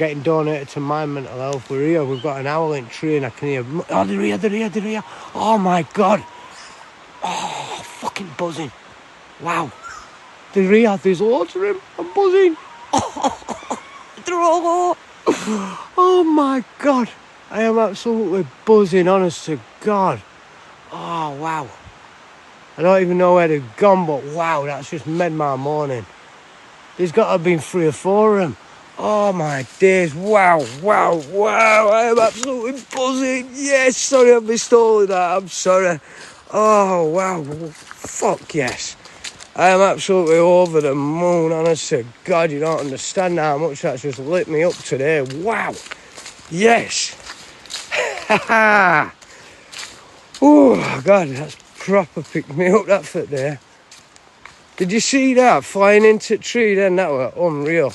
getting donated to my mental health. We're here, we've got an howling tree and I can hear, oh, they're here, they're here, they're here. Oh my God. Oh, fucking buzzing. Wow. They're here, there's loads of them. I'm buzzing. Oh, they're all over. Oh my God. I am absolutely buzzing, honest to God. Oh, wow. I don't even know where they've gone, but wow, that's just made my morning. There's got to have been 3 or 4 of them. Oh my days, wow, wow, wow, I am absolutely buzzing. Yes, sorry I've missed all of that, I'm sorry. Oh wow, fuck yes. I am absolutely over the moon, honest to God, you don't understand how much that's just lit me up today. Wow, yes. Oh God, that's proper picked me up, that foot there. Did you see that flying into the tree then? That was unreal.